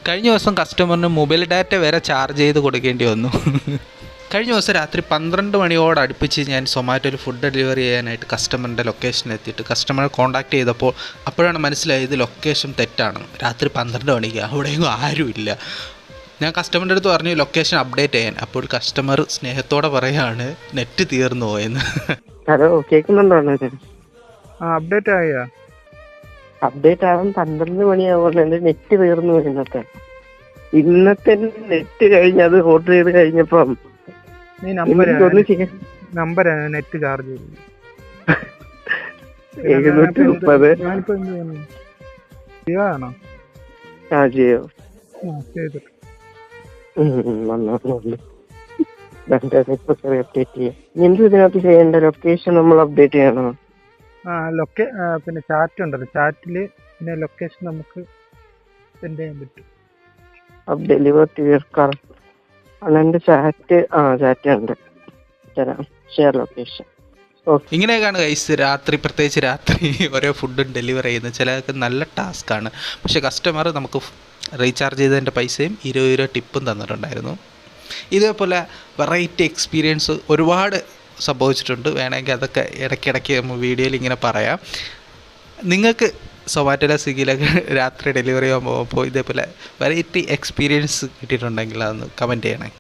കഴിഞ്ഞ ദിവസം കസ്റ്റമറിന് മൊബൈൽ ഡാറ്റ വരെ ചാർജ് ചെയ്ത് കൊടുക്കേണ്ടി വന്നു. കഴിഞ്ഞ ദിവസം രാത്രി 12 മണിയോട് അടുപ്പിച്ച് ഞാൻ സൊമാറ്റോയിൽ ഫുഡ് ഡെലിവറി ചെയ്യാനായിട്ട് കസ്റ്റമറിൻ്റെ ലൊക്കേഷനിൽ എത്തിയിട്ട് കസ്റ്റമറെ കോൺടാക്ട് ചെയ്തപ്പോൾ അപ്പോഴാണ് മനസ്സിലായത് ലൊക്കേഷൻ തെറ്റാണ്. രാത്രി 12 മണിക്ക് അവിടെയും ആരുമില്ല. ഞാൻ കസ്റ്റമറിൻ്റെ അടുത്ത് പറഞ്ഞു ലൊക്കേഷൻ അപ്ഡേറ്റ് ചെയ്യാൻ. അപ്പോൾ കസ്റ്റമർ സ്നേഹത്തോടെ പറയുകയാണ് നെറ്റ് തീർന്നു പോയെന്ന്. ഹലോ, കേൾക്കുന്നുണ്ടോ? അപ്ഡേറ്റ് ആയാ? അപ്ഡേറ്റ് ആവാൻ 12 മണിയാവുമ്പോൾ എന്റെ നെറ്റ് തീർന്നു. ഇന്നത്തെ നെറ്റ് കഴിഞ്ഞ് അത് ഓർഡർ ചെയ്ത് കഴിഞ്ഞപ്പം നീ നമ്പർ നെറ്റ് ചാർജ് ചെയ്തു 730. ഞാനിപ്പോ എന്ത് ചെയ്യണം? ജിയോ ആണോ? ആ, ജിയോ. ചെയ്തിട്ട് അപ്ഡേറ്റ് ചെയ്യാം. എന്ത് ഇതിനകത്ത് ചെയ്യേണ്ട? ലൊക്കേഷൻ നമ്മൾ അപ്ഡേറ്റ് ചെയ്യണോ? പിന്നെ ചാറ്റ് ഉണ്ടല്ലോ, ചാറ്റില് പിന്നെ ലൊക്കേഷൻ നമുക്ക് സെൻഡ് ചെയ്യാൻ പറ്റും. Deliver to your car. എന്റെ ചാറ്റ് ഉണ്ട്. തരാം, ഷെയർ ലൊക്കേഷൻ. ഇങ്ങനെയൊക്കെയാണ് ഗൈസ് രാത്രി, പ്രത്യേകിച്ച് രാത്രി ഓരോ ഫുഡും ഡെലിവർ ചെയ്യുന്നത്. ചിലർക്ക് നല്ല ടാസ്ക്കാണ്. പക്ഷേ കസ്റ്റമർ നമുക്ക് റീചാർജ് ചെയ്തതിൻ്റെ പൈസയും 20 രൂപ ടിപ്പും തന്നിട്ടുണ്ടായിരുന്നു. ഇതേപോലെ വെറൈറ്റി എക്സ്പീരിയൻസ് ഒരുപാട് സംഭവിച്ചിട്ടുണ്ട്. വേണമെങ്കിൽ അതൊക്കെ ഇടയ്ക്കിടയ്ക്ക് നമ്മൾ വീഡിയോയിൽ ഇങ്ങനെ പറയാം. നിങ്ങൾക്ക് സൊമാറ്റോയിലെ സ്വിഗ്ഗിയിലൊക്കെ രാത്രി ഡെലിവറി ചെയ്യാൻ പോകുമ്പോൾ ഇതേപോലെ വെറൈറ്റി എക്സ്പീരിയൻസ് കിട്ടിയിട്ടുണ്ടെങ്കിൽ അതൊന്ന് കമൻറ്റ് ചെയ്യണേ.